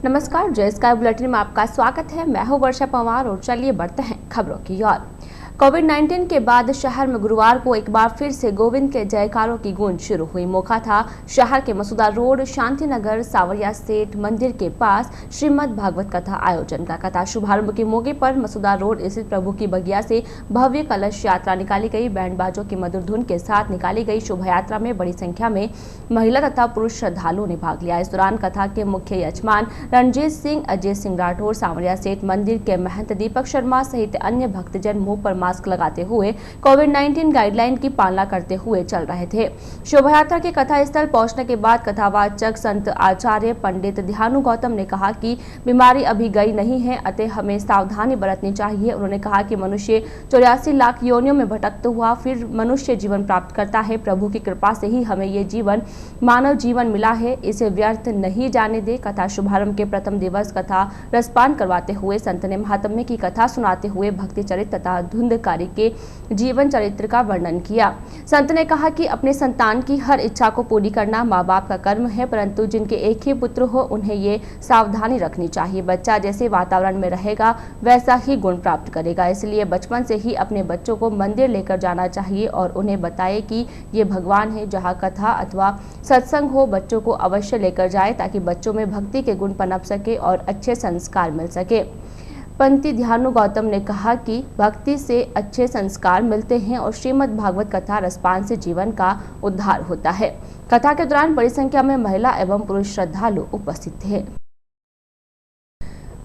नमस्कार, जय sky bulletin में आपका स्वागत है। मैं हूं वर्षा पवार और चलिए बढ़ते हैं खबरों की ओर। कोविड-19 के बाद शहर में गुरुवार को एक बार फिर से गोविंद के जयकारों की गूंज शुरू हुई। मौका था शहर के मसूदा रोड शांतिनगर सावरिया सेठ मंदिर के पास श्रीमद् भागवत कथा आयोजन का। कथा शुभारंभ के मौके पर मसूदा रोड स्थित प्रभु की बगिया से भव्य कलश यात्रा निकाली गई। बैंड बाजों की मधुर धुन के साथ निकाली गई शोभा यात्रा में बड़ी संख्या में महिला तथा पुरुष श्रद्धालुओं ने भाग लिया। इस दौरान कथा के मुख्य यजमान रणजीत सिंह, अजय सिंह राठौर, सावरिया सेठ मंदिर के महंत दीपक शर्मा सहित अन्य भक्तजन मुंह पर मास्क लगाते हुए कोविड-19 गाइडलाइन की पालना करते हुए चल रहे थे। शोभा यात्रा के कथा स्थल पहुंचने के बाद कथावाचक संत आचार्य पंडित ध्यानु गौतम ने कहा कि बीमारी अभी गई नहीं है, अतः हमें सावधानी बरतनी चाहिए। उन्होंने कहा कि मनुष्य 84 लाख योनियों में भटकता हुआ फिर मनुष्य जीवन प्राप्त करता है। प्रभु की कृपा से ही हमें ये जीवन मानव जीवन मिला है, इसे व्यर्थ नहीं जाने दे। कथा शुभारंभ के प्रथम दिवस कथा रसपान करवाते हुए संत ने महात्म्य की कथा सुनाते हुए भक्ति चरित्र तथा धुंधकारी के जीवन चरित्र का वर्णन किया। संत ने कहा कि अपने संतान की हर इच्छा को पूरी करना माँ बाप का कर्म है, परंतु जिनके एक ही पुत्र हो उन्हें ये सावधानी रखनी चाहिए। बच्चा जैसे वातावरण में रहेगा वैसा ही गुण प्राप्त करेगा, इसलिए बचपन से ही अपने बच्चों को मंदिर लेकर जाना चाहिए और उन्हें बताए कि ये भगवान है। जहाँ कथा अथवा सत्संग हो, बच्चों को अवश्य लेकर जाए ताकि बच्चों में भक्ति के गुण पनप सके और अच्छे संस्कार मिल सके। पंडित ध्यानु गौतम ने कहा कि भक्ति से अच्छे संस्कार मिलते हैं और श्रीमद् भागवत कथा रसपान से जीवन का उद्धार होता है। कथा के दौरान बड़ी संख्या में महिला एवं पुरुष श्रद्धालु उपस्थित थे।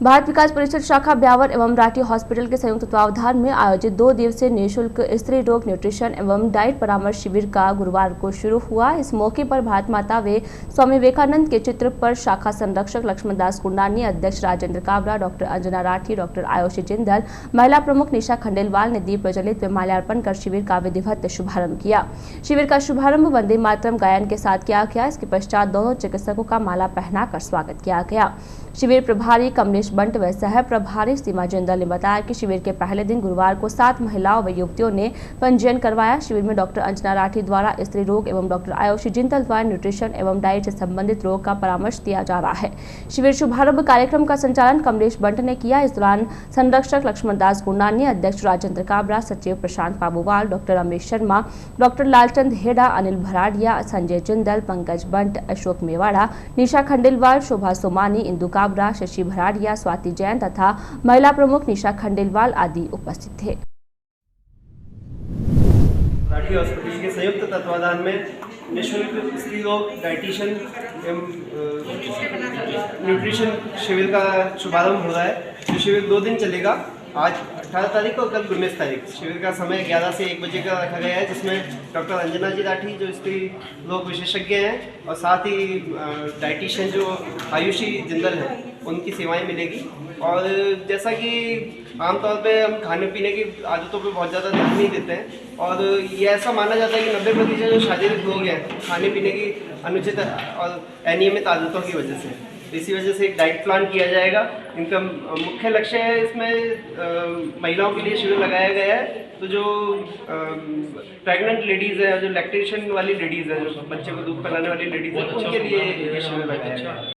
भारत विकास परिषद शाखा ब्यावर एवं राठी हॉस्पिटल के संयुक्त तत्वावधान में आयोजित 2 दिवसीय निःशुल्क स्त्री रोग न्यूट्रिशन एवं डाइट परामर्श शिविर का गुरुवार को शुरू हुआ। इस मौके पर भारत माता व स्वामी विवेकानंद के चित्र पर शाखा संरक्षक लक्ष्मण दास कुंडानी, अध्यक्ष राजेंद्र काबरा, डॉक्टर अंजना राठी, डॉक्टर आयुषी जिंदल, महिला प्रमुख निशा खंडेलवाल ने दीप प्रज्वलित व माल्यार्पण कर शिविर का विधिवत शुभारंभ किया। शिविर का शुभारंभ वंदे मातरम गायन के साथ किया गया। इसके पश्चात दोनों चिकित्सकों का माला पहनाकर स्वागत किया गया। शिविर प्रभारी कमलेश बंट व सह प्रभारी सीमा जिंदल ने बताया कि शिविर के पहले दिन गुरुवार को 7 महिलाओं व युवतियों ने पंजीयन करवाया। शिविर में डॉक्टर अंजना राठी द्वारा स्त्री रोग एवं डॉक्टर आयुषी जिंदल द्वारा न्यूट्रिशन एवं डाइट से संबंधित रोग का परामर्श दिया जा रहा है। शिविर शुभारंभ कार्यक्रम का संचालन कमलेश बंट ने किया। इस दौरान संरक्षक लक्ष्मण दास गुंडानी, अध्यक्ष राजेंद्र काबरा, सचिव प्रशांत पाबूवाल, डॉक्टर रमेश शर्मा, डॉक्टर लालचंद हेडा, अनिल भराड़िया, संजय जिंदल, पंकज बंट, अशोक मेवाड़ा, निशा खंडेलवाल, शोभा सोमानी, इंदु काबरा, शशि भराड़िया, स्वाति जैन तथा महिला प्रमुख निशा खंडेलवाल आदि उपस्थित थे। राठी हॉस्पिटल के संयुक्त तत्वाधान में निःशुल्क स्त्री रोग डाइटिशियन एवं न्यूट्रिशन शिविर का शुभारंभ हो रहा है। ये शिविर 2 दिन चलेगा। आज 18 तारीख और कल 19 तारीख। शिविर का समय 11 से 1 बजे का रखा गया है, जिसमें डॉक्टर अंजना जी राठी जो स्त्री रोग विशेषज्ञ हैं और साथ ही डाइटिशियन जो आयुषी जिंदल हैं उनकी सेवाएं मिलेगी। और जैसा कि आमतौर पे हम खाने पीने की आदतों पे बहुत ज़्यादा ध्यान नहीं देते हैं और ये ऐसा माना जाता है कि 90% जो शारीरिक रोग हैं खाने पीने की अनुचित और अनियमित आदतों की वजह से। इसी वजह से एक डाइट प्लान किया जाएगा। इनका मुख्य लक्ष्य है, इसमें महिलाओं के लिए शिविर लगाया गया है। तो जो प्रेग्नेंट लेडीज़ हैं, जो लैक्टेशन वाली लेडीज़ हैं, जो बच्चे को दूध पिलाने वाली लेडीज़ हैं, उनके लिए ये शिविर लगाया गया है।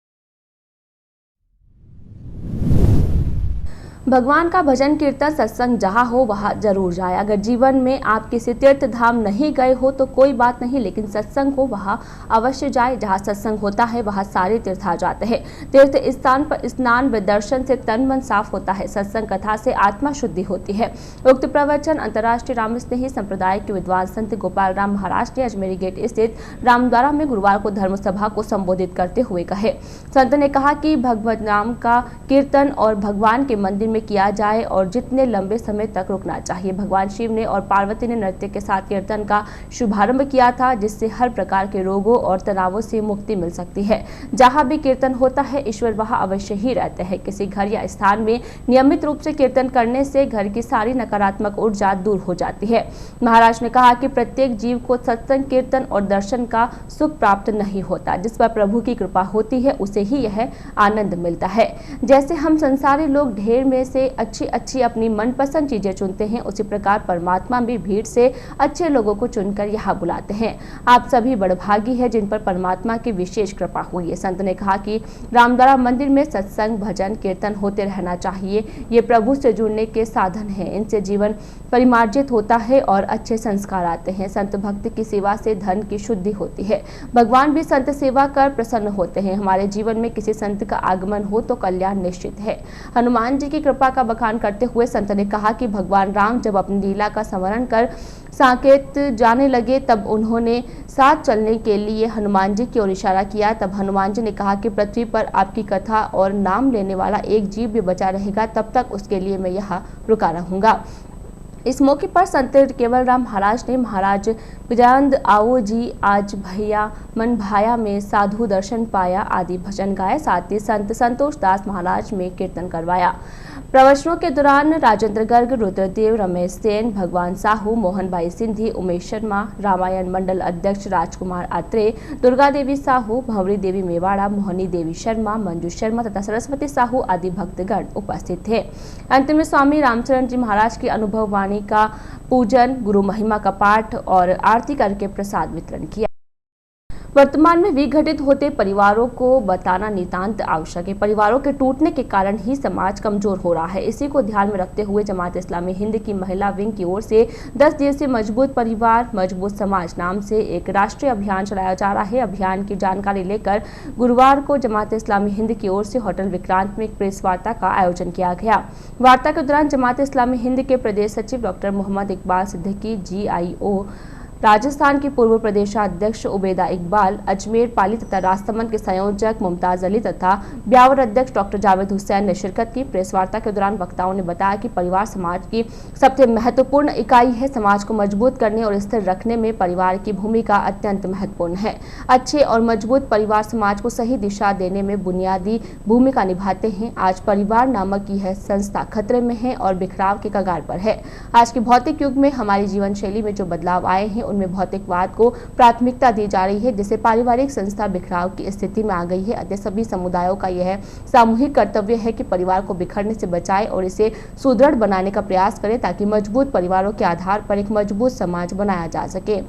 भगवान का भजन कीर्तन सत्संग जहाँ हो वहाँ जरूर जाए। अगर जीवन में आप किसी तीर्थ धाम नहीं गए हो तो कोई बात नहीं, लेकिन सत्संग हो वहाँ अवश्य जाए। जहाँ सत्संग होता है वहाँ सारे तीर्थ आ जाते हैं। तीर्थ स्थान पर स्नान व दर्शन से तन मन साफ होता है। सत्संग कथा से आत्मा शुद्धि होती है। उक्त प्रवचन अंतर्राष्ट्रीय रामस्नेही संप्रदाय के विद्वान संत गोपाल राम महाराज ने अजमेरी गेट स्थित रामद्वारा में गुरुवार को धर्म सभा को संबोधित करते हुए कहे। संत ने कहा कि भगवत नाम का कीर्तन और भगवान के मंदिर में किया जाए और जितने लंबे समय तक रुकना चाहिए। भगवान शिव ने और पार्वती ने नृत्य के साथ कीर्तन का शुभारंभ किया था, जिससे हर प्रकार के रोगों और तनावों से मुक्ति मिल सकती है। जहां भी कीर्तन होता है ईश्वर वहां अवश्य ही रहते हैं। किसी घर या स्थान में नियमित रूप से कीर्तन करने से घर की सारी नकारात्मक ऊर्जा दूर हो जाती है। महाराज ने कहा कि प्रत्येक जीव को सत्संग, कीर्तन और दर्शन का सुख प्राप्त नहीं होता। जिस पर प्रभु की कृपा होती है उसे ही यह आनंद मिलता है। जैसे हम संसारी लोग ढेर में में से अच्छी अपनी मनपसंद चीजें चुनते हैं, उसी प्रकार परमात्मा भी भीड़ से अच्छे लोगों को चुनकर यहाँ बुलाते हैं। आप सभी बड़भागी हैं जिन पर परमात्मा की विशेष कृपा हुई है। संत ने कहा कि रामद्वारा मंदिर में सत्संग, भजन, कीर्तन होते रहना चाहिए। ये प्रभु से जुड़ने के साधन हैं, इनसे जीवन परिमार्जित होता है और अच्छे संस्कार आते हैं। संत भक्ति की सेवा से धन की शुद्धि होती है। भगवान भी संत सेवा कर प्रसन्न होते हैं। हमारे जीवन में किसी संत का आगमन हो तो कल्याण निश्चित है। हनुमान जी की कृपा का बखान करते हुए संत ने कहा कि भगवान राम जब अपनी लीला का स्मरण कर साकेत जाने लगे तब उन्होंने साथ चलने के लिए हनुमान जी की ओर इशारा किया। तब हनुमान जी ने कहा कि पृथ्वी पर आपकी कथा और नाम लेने वाला एक जीव भी बचा रहेगा, तब तक उसके लिए मैं यहाँ रुका रहूंगा। इस मौके पर संत केवल राम महाराज ने महाराज विजयानंद आओ जी आज भैया मन भाया में साधु दर्शन पाया आदि भजन गाए। साथ ही संत संतोष दास महाराज में कीर्तन करवाया। प्रवचनों के दौरान राजेंद्र गर्ग, रुद्रदेव, रमेश सेन, भगवान साहू, मोहन भाई सिंधी, उमेश शर्मा, रामायण मंडल अध्यक्ष राजकुमार आत्रे, दुर्गा देवी साहू, भंवरी देवी मेवाड़ा, मोहनी देवी शर्मा, मंजू शर्मा तथा सरस्वती साहू आदि भक्तगण उपस्थित थे। अंत में स्वामी रामचरण जी महाराज की अनुभव वाणी का पूजन, गुरु महिमा का पाठ और आरती करके प्रसाद वितरण किया। वर्तमान में विघटित होते परिवारों को बताना नितांत आवश्यक है। परिवारों के टूटने के कारण ही समाज कमजोर हो रहा है। इसी को ध्यान में रखते हुए जमात इस्लामी हिंद की महिला विंग की ओर से 10 दिवसीय मजबूत परिवार मजबूत समाज नाम से एक राष्ट्रीय अभियान चलाया जा रहा है। अभियान की जानकारी लेकर गुरुवार को जमात इस्लामी हिंद की ओर से होटल विक्रांत में एक प्रेस वार्ता का आयोजन किया गया। वार्ता के दौरान जमात इस्लामी हिंद के प्रदेश सचिव डॉक्टर मोहम्मद इकबाल सिद्दीकी, GIO राजस्थान के पूर्व प्रदेशाध्यक्ष उबेदा इकबाल, अजमेर पाली तथा राजसमंद के संयोजक मुमताज अली तथा ब्यावर अध्यक्ष डॉक्टर जावेद हुसैन ने शिरकत की। प्रेस वार्ता के दौरान वक्ताओं ने बताया कि परिवार समाज की सबसे महत्वपूर्ण इकाई है। समाज को मजबूत करने और स्थिर रखने में परिवार की भूमिका अत्यंत महत्वपूर्ण है। अच्छे और मजबूत परिवार समाज को सही दिशा देने में बुनियादी भूमिका निभाते हैं। आज परिवार नामक यह संस्था खतरे में है और बिखराव के कगार पर है। आज के भौतिक युग में हमारी जीवन शैली में जो बदलाव आए हैं उनमें भौतिकवाद को प्राथमिकता दी जा रही है, जिससे पारिवारिक संस्था बिखराव की स्थिति में आ गई है। अतः सभी समुदायों का यह सामूहिक कर्तव्य है कि परिवार को बिखरने से बचाए और इसे सुदृढ़ बनाने का प्रयास करें ताकि मजबूत परिवारों के आधार पर एक मजबूत समाज बनाया जा सके।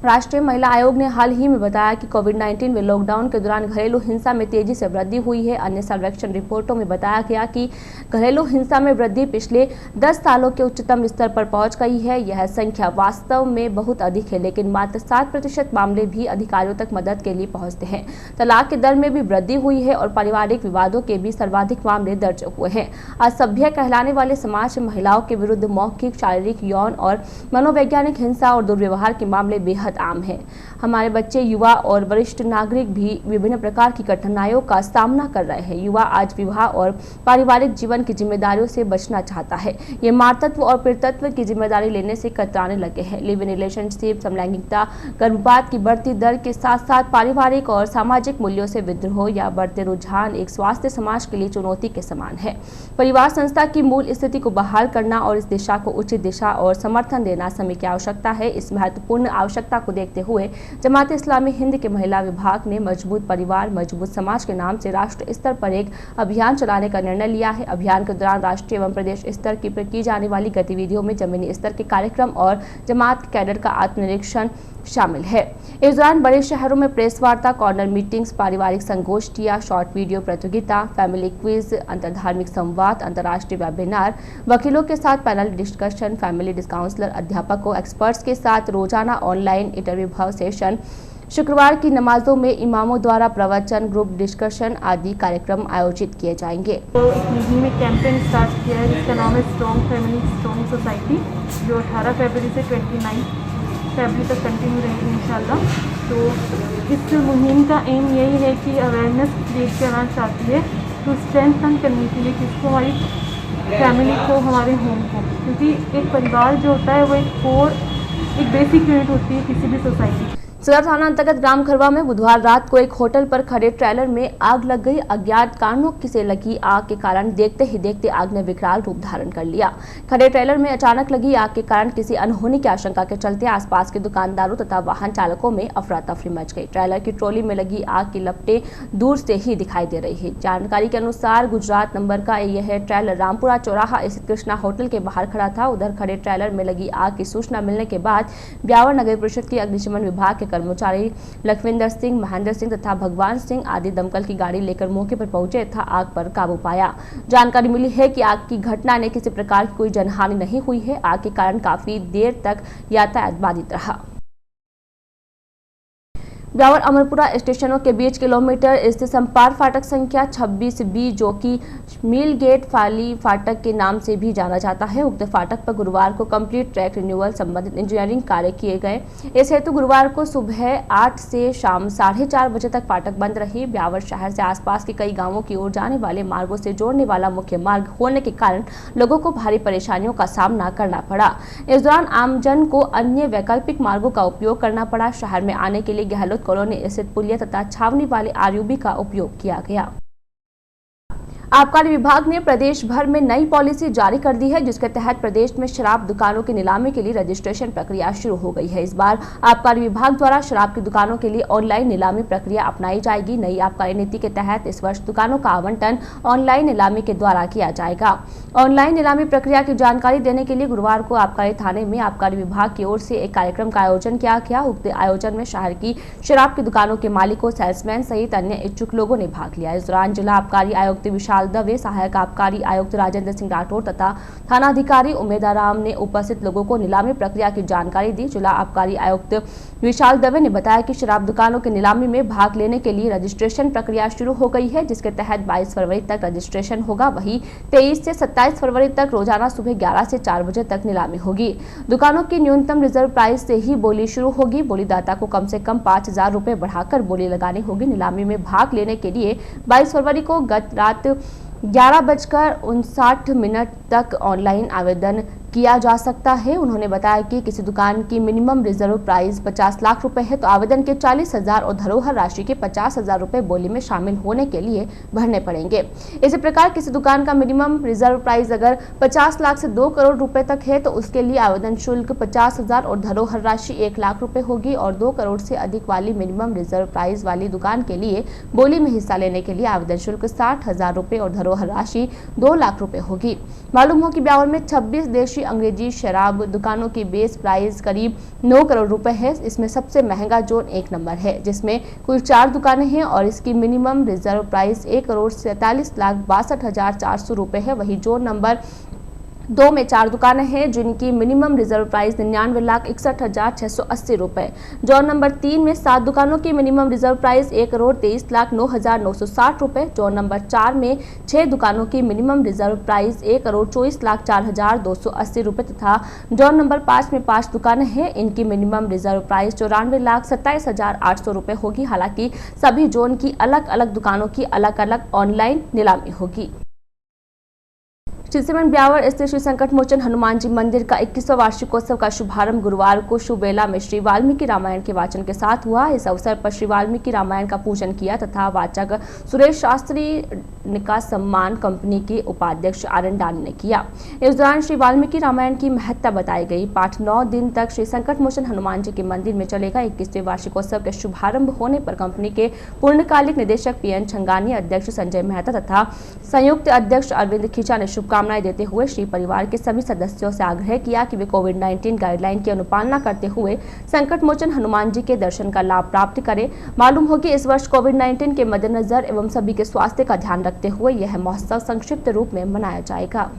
राष्ट्रीय महिला आयोग ने हाल ही में बताया कि कोविड-19 व लॉकडाउन के दौरान घरेलू हिंसा में तेजी से वृद्धि हुई है। अन्य सर्वेक्षण रिपोर्टों में बताया गया कि घरेलू हिंसा में वृद्धि पिछले 10 सालों के उच्चतम स्तर पर पहुंच गई है। यह संख्या वास्तव में बहुत अधिक है, लेकिन मात्र 7% मामले भी अधिकारियों तक मदद के लिए पहुंचते हैं। तलाक की दर में भी वृद्धि हुई है और पारिवारिक विवादों के भी सर्वाधिक मामले दर्ज हुए हैं। असभ्य कहलाने वाले समाज में महिलाओं के विरुद्ध मौखिक, शारीरिक, यौन और मनोवैज्ञानिक हिंसा और दुर्व्यवहार के मामले बेहद आम है। हमारे बच्चे, युवा और वरिष्ठ नागरिक भी विभिन्न प्रकार की कठिनाइयों का सामना कर रहे हैं। युवा आज विवाह और पारिवारिक जीवन की जिम्मेदारियों से बचना चाहता है। ये मातृत्व और पितृत्व की जिम्मेदारी लेने से कतराने लगे हैं। लिव इन रिलेशनशिप, समलैंगिकता, गर्भपात की बढ़ती दर के साथ साथ पारिवारिक और सामाजिक मूल्यों से विद्रोह या बढ़ते रुझान एक स्वास्थ्य समाज के लिए चुनौती के समान है। परिवार संस्था की मूल स्थिति को बहाल करना और इस दिशा को उचित दिशा और समर्थन देना समय की आवश्यकता है। इस महत्वपूर्ण आवश्यकता को देखते हुए जमात इस्लामी हिंद के महिला विभाग ने मजबूत परिवार मजबूत समाज के नाम से राष्ट्र स्तर पर एक अभियान चलाने का निर्णय लिया है। अभियान के दौरान राष्ट्रीय एवं प्रदेश स्तर की जाने वाली गतिविधियों में जमीनी स्तर के कार्यक्रम और जमात के कैडर का आत्मनिरीक्षण शामिल है। इस दौरान बड़े शहरों में प्रेस वार्ता, कॉर्नर मीटिंग्स, पारिवारिक संगोष्ठियां, शॉर्ट वीडियो प्रतियोगिता, फैमिली क्विज, अंतरधार्मिक संवाद, अंतर्राष्ट्रीय वेबिनार, वकीलों के साथ पैनल डिस्कशन, फैमिली काउंसलर, अध्यापकों, एक्सपर्ट्स के साथ रोजाना ऑनलाइन इंटरव्यू सेशन, शुक्रवार की नमाजों में इमामों द्वारा प्रवचन, ग्रुप डिस्कशन आदि कार्यक्रम आयोजित किए जाएंगे। तो इस मुहिम में कैंपेन स्टार्ट किया है जिसका नाम है स्ट्रॉन्ग फैमिली स्ट्रॉन्ग सोसाइटी, जो 18 फरवरी से 29 फरवरी तक कंटिन्यू रहेगी इंशाल्लाह। तो इस मुहिम का एम यही है कि अवेयरनेस क्रिएट करना चाहती है टू स्ट्रेंथन करने के लिए किसको, हमारी फैमिली को, हमारे होम को, क्योंकि एक परिवार जो होता है वो एक बेसिक यूनिट होती है किसी भी सोसाइटी। सदर थाना अंतर्गत ग्राम खरवा में बुधवार रात को एक होटल पर खड़े ट्रेलर में आग लग गई। अज्ञात कारणों से लगी आग के कारण देखते ही देखते आग ने विकराल रूप धारण कर लिया। खड़े ट्रेलर में अचानक लगी आग के कारण किसी अनहोनी की आशंका के चलते आसपास के दुकानदारों तथा वाहन चालकों में अफरा तफरी मच गई। ट्रेलर की ट्रॉली में लगी आग की लपटें दूर से ही दिखाई दे रही है। जानकारी के अनुसार गुजरात नंबर का यह ट्रेलर रामपुरा चौराहा स्थित कृष्णा होटल के बाहर खड़ा था। उधर खड़े ट्रेलर में लगी आग की सूचना मिलने के बाद ब्यावर नगर परिषद की अग्निशमन विभाग के कर्मचारी लखविंदर सिंह, महेंद्र सिंह तथा भगवान सिंह आदि दमकल की गाड़ी लेकर मौके पर पहुंचे तथा आग पर काबू पाया। जानकारी मिली है कि आग की घटना ने किसी प्रकार की कोई जनहानि नहीं हुई है। आग के कारण काफी देर तक यातायात बाधित रहा। ब्यावर अमरपुरा स्टेशनों के बीच किलोमीटर स्थित संपार फाटक संख्या 26B जो कि मिल गेट फाली फाटक के नाम से भी जाना जाता है। उक्त फाटक पर गुरुवार को कंप्लीट ट्रैक रिन्यूअल संबंधित इंजीनियरिंग कार्य किए गए। इस हेतु गुरुवार को सुबह 8 से शाम 4:30 बजे तक फाटक बंद रही। ब्यावर शहर से आसपास के कई गांवों की ओर जाने वाले मार्गों से जोड़ने वाला मुख्य मार्ग होने के कारण लोगों को भारी परेशानियों का सामना करना पड़ा। इस दौरान आमजन को अन्य वैकल्पिक मार्गों का उपयोग करना पड़ा। शहर में आने के लिए गहलोत कॉलोनी स्थित पुलिया तथा छावनी वाले आरयूबी का उपयोग किया गया। आबकारी विभाग ने प्रदेश भर में नई पॉलिसी जारी कर दी है, जिसके तहत प्रदेश में शराब दुकानों की नीलामी के लिए रजिस्ट्रेशन प्रक्रिया शुरू हो गई है। इस बार आबकारी विभाग द्वारा शराब की दुकानों के लिए ऑनलाइन नीलामी प्रक्रिया अपनाई जाएगी। नई आबकारी नीति के तहत इस वर्ष दुकानों का आवंटन ऑनलाइन नीलामी के द्वारा किया जाएगा। ऑनलाइन नीलामी प्रक्रिया की जानकारी देने के लिए गुरुवार को आबकारी थाने में आबकारी विभाग की ओर से एक कार्यक्रम का आयोजन किया गया। उक्त आयोजन में शहर की शराब की दुकानों के मालिकों, सेल्समैन सहित अन्य इच्छुक लोगों ने भाग लिया। इस दौरान जिला आबकारी आयुक्त विशाल दवे, सहायक आबकारी आयुक्त राजेंद्र सिंह राठौर तथा थानाधिकारी उमेदाराम ने उपस्थित लोगों को नीलामी प्रक्रिया की जानकारी दी। जिला आबकारी आयुक्त विशाल दवे ने बताया कि शराब दुकानों की नीलामी में भाग लेने के लिए रजिस्ट्रेशन प्रक्रिया शुरू हो गई है, जिसके तहत 22 फरवरी तक रजिस्ट्रेशन होगा। वहीं 23 से 27 फरवरी तक रोजाना सुबह 11 से 4 बजे तक नीलामी होगी। दुकानों की न्यूनतम रिजर्व प्राइस से ही बोली शुरू होगी। बोलीदाता को कम से कम 5,000 रुपए बढ़ाकर बोली लगानी होगी। नीलामी में भाग लेने के लिए 22 फरवरी को गत रात 11:59 तक ऑनलाइन आवेदन किया जा सकता है। उन्होंने बताया कि किसी दुकान की मिनिमम रिजर्व प्राइस 50 लाख रुपए है तो आवेदन के 40,000 और धरोहर राशि के 50,000 रुपए बोली में शामिल होने के लिए भरने पड़ेंगे। इसी प्रकार किसी दुकान का मिनिमम रिजर्व प्राइस अगर 50 लाख से 2 करोड़ रुपए तक है तो उसके लिए आवेदन शुल्क 50,000 और धरोहर राशि 1 लाख रुपए होगी और 2 करोड़ से अधिक वाली मिनिमम रिजर्व प्राइस वाली दुकान के लिए बोली में हिस्सा लेने के लिए आवेदन शुल्क 60,000 रुपए और धरोहर राशि 2 लाख रुपए होगी। मालूम हो कि ब्यावर में 26 देशी अंग्रेजी शराब दुकानों की बेस प्राइस करीब 9 करोड़ रुपए है। इसमें सबसे महंगा जोन 1 नंबर है, जिसमें कुल 4 दुकानें हैं और इसकी मिनिमम रिजर्व प्राइस 1,47,62,400 रुपए है। वही जोन नंबर 2 में 4 दुकानें हैं जिनकी मिनिमम रिजर्व प्राइस 99,61,680 रुपए। जोन नंबर 3 में 7 दुकानों की मिनिमम रिजर्व प्राइस 1,23,09,960 रुपए। जोन नंबर 4 में 6 दुकानों की मिनिमम रिजर्व प्राइस 1,24,04,280 रुपए तथा जोन नंबर 5 में 5 दुकानें हैं। इनकी मिनिमम रिजर्व प्राइस 94,27,800 रुपए होगी। हालांकि सभी जोन की अलग अलग दुकानों की अलग अलग ऑनलाइन नीलामी होगी। श्री सिमन ब्यावर स्थित श्री संकट मोचन हनुमान जी मंदिर का 21वां वार्षिकोत्सव का शुभारंभ गुरुवार को शुभेला में श्री वाल्मीकि रामायण के वाचन के साथ हुआ। इस अवसर पर श्री वाल्मीकि रामायण का पूजन किया तथा वाचक सुरेश शास्त्री का सम्मान कंपनी के उपाध्यक्ष आरएन डानी ने किया। इस दौरान श्री वाल्मीकि रामायण की महत्ता बताई गई। पाठ 9 दिन तक श्री संकट मोचन हनुमान जी के मंदिर में चलेगा। 21वें वार्षिकोत्सव के शुभारंभ होने पर कंपनी के पूर्णकालिक निदेशक पीएन छंगानी, अध्यक्ष संजय मेहता तथा संयुक्त अध्यक्ष अरविंद खींचा ने शुभकामनाएं देते हुए श्री परिवार के सभी सदस्यों से आग्रह किया कि वे कोविड-19 गाइडलाइन की अनुपालना करते हुए संकट मोचन हनुमान जी के दर्शन का लाभ प्राप्त करें। मालूम हो कि इस वर्ष कोविड-19 के मद्देनजर एवं सभी के स्वास्थ्य का ध्यान रखते हुए यह महोत्सव संक्षिप्त रूप में मनाया जाएगा।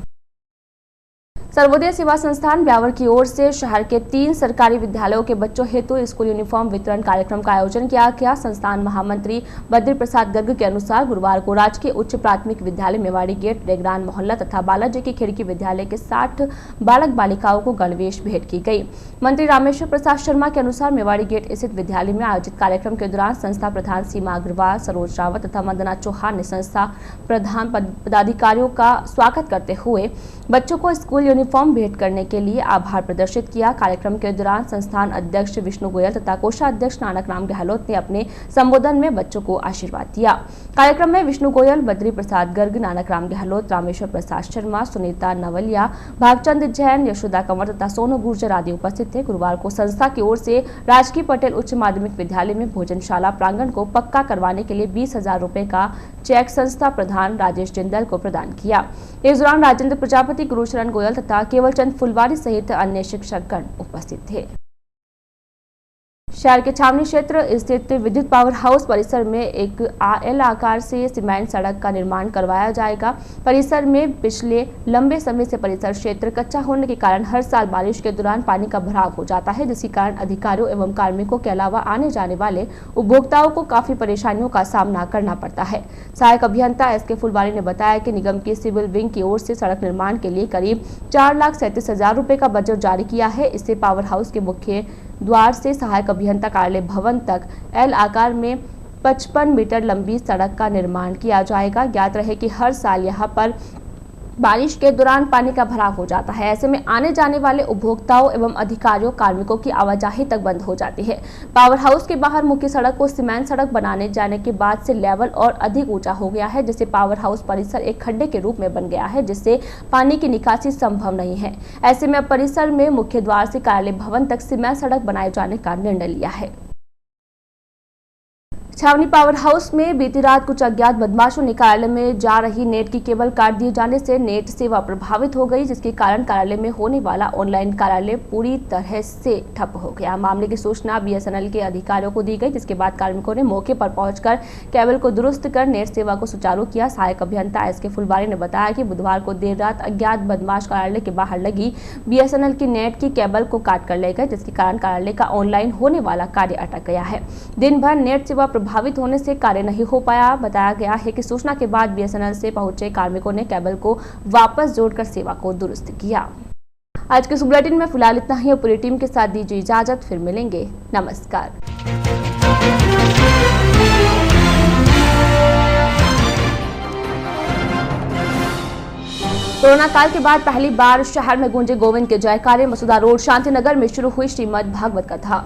सर्वोदय सेवा संस्थान ब्यावर की ओर से शहर के 3 सरकारी विद्यालयों के बच्चों हेतु स्कूल यूनिफॉर्म वितरण कार्यक्रम का आयोजन किया गया। संस्थान महामंत्री बद्री प्रसाद गर्ग के अनुसार गुरुवार को राजकीय उच्च प्राथमिक विद्यालय मेवाड़ी गेट, रेगरान मोहल्ला तथा बालाजी की खिड़की विद्यालय के 60 बालक बालिकाओं को गणवेश भेंट की गई। मंत्री रामेश्वर प्रसाद शर्मा के अनुसार मेवाड़ी गेट स्थित विद्यालय में आयोजित कार्यक्रम के दौरान संस्था प्रधान सीमा अग्रवाल, सरोज रावत तथा वंदना चौहान ने संस्था प्रधान पदाधिकारियों का स्वागत करते हुए बच्चों को स्कूल यूनिफॉर्म भेंट करने के लिए आभार प्रदर्शित किया। कार्यक्रम के दौरान संस्थान अध्यक्ष विष्णु गोयल तथा कोषाध्यक्ष नानक राम गहलोत ने अपने संबोधन में बच्चों को आशीर्वाद दिया। कार्यक्रम में विष्णु गोयल, बद्री प्रसाद गर्ग, नानक राम गहलोत, रामेश्वर प्रसाद शर्मा, सुनीता नवलिया, भागचंद जैन, यशोदा कंवर तथा सोनू गुर्जर आदि उपस्थित थे। गुरुवार को संस्था की ओर से राजकीय पटेल उच्च माध्यमिक विद्यालय में भोजनशाला प्रांगण को पक्का करवाने के लिए 20,000 रुपए का चेक संस्था प्रधान राजेश जिंदल को प्रदान किया। इस दौरान राजेंद्र प्रजापति, गुरुशरण गोयल तथा केवलचंद फुलवारी सहित अन्य शिक्षकगण उपस्थित थे। शहर के छावनी क्षेत्र स्थित विद्युत पावर हाउस परिसर में एक एल आकार से सीमेंट सड़क का निर्माण करवाया जाएगा। परिसर में पिछले लंबे समय से परिसर क्षेत्र कच्चा होने के कारण हर साल बारिश के दौरान पानी का भराव हो जाता है, जिसके कारण अधिकारियों एवं कार्मिकों के अलावा आने जाने वाले उपभोक्ताओं को काफी परेशानियों का सामना करना पड़ता है। सहायक अभियंता एस.के. फुलवारी ने बताया कि निगम की सिविल विंग की ओर से सड़क निर्माण के लिए करीब 4,37,000 रुपए का बजट जारी किया है। इससे पावर हाउस के मुख्य द्वार से सहायक अभियंता कार्यालय भवन तक एल आकार में 55 मीटर लंबी सड़क का निर्माण किया जाएगा। ज्ञात रहे कि हर साल यहां पर बारिश के दौरान पानी का भराव हो जाता है। ऐसे में आने जाने वाले उपभोक्ताओं एवं अधिकारियों, कार्मिकों की आवाजाही तक बंद हो जाती है। पावर हाउस के बाहर मुख्य सड़क को सीमेंट सड़क बनाने जाने के बाद से लेवल और अधिक ऊंचा हो गया है, जिससे पावर हाउस परिसर एक खड्डे के रूप में बन गया है, जिससे पानी की निकासी संभव नहीं है। ऐसे में अब परिसर में मुख्य द्वार से कार्यालय भवन तक सीमेंट सड़क बनाए जाने का निर्णय लिया है। छावनी पावर हाउस में बीती रात कुछ अज्ञात बदमाशों ने कार्यालय में जा रही नेट की केबल काट दिए जाने से नेट सेवा प्रभावित हो गई, जिसके कारण कार्यालय में होने वाला ऑनलाइन कार्यालय पूरी तरह से ठप हो गया। मामले की सूचना बीएसएनएल के अधिकारियों को दी गई, जिसके बाद कार्मिकों ने मौके पर पहुंचकर केबल को दुरुस्त कर नेट सेवा को सुचारू किया। सहायक अभियंता एस.के. फुलवारी ने बताया कि बुधवार को देर रात अज्ञात बदमाश कार्यालय के बाहर लगी बीएसएनएल की नेट की केबल को काट कर ले गए, जिसके कारण कार्यालय का ऑनलाइन होने वाला कार्य अटक गया है। दिन भर नेट सेवा प्रभावित होने से कार्य नहीं हो पाया। बताया गया है कि सूचना के बाद बीएसएनएल से पहुंचे कार्मिकों ने केबल को वापस जोड़कर सेवा को दुरुस्त किया। आज के इस बुलेटिन में फिलहाल इतना ही। पूरी टीम के साथ दीजिए इजाजत, फिर मिलेंगे। नमस्कार। कोरोना काल के बाद पहली बार शहर में गूंजे गोविंद के जयकारे। मसूदा रोड शांतिनगर में शुरू हुई श्रीमद् भागवत कथा।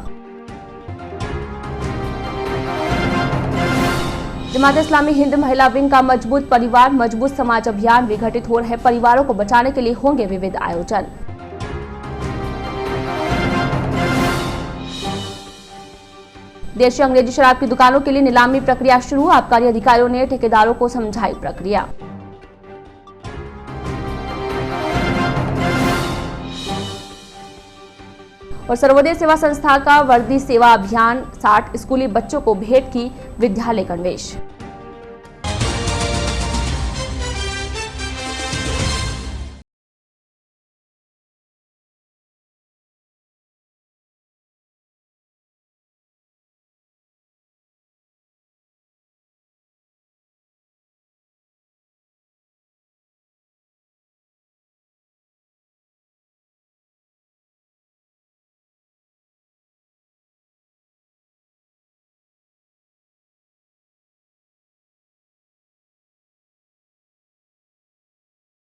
जमात इस्लामी हिंद महिला विंग का मजबूत परिवार मजबूत समाज अभियान विघटित हो रहे परिवारों को बचाने के लिए होंगे विविध आयोजन। देशी अंग्रेजी शराब की दुकानों के लिए नीलामी प्रक्रिया शुरू। आबकारी अधिकारियों ने ठेकेदारों को समझाई प्रक्रिया। और सर्वोदय सेवा संस्था का वर्दी सेवा अभियान 60 स्कूली बच्चों को भेंट की विद्यालय गणवेश।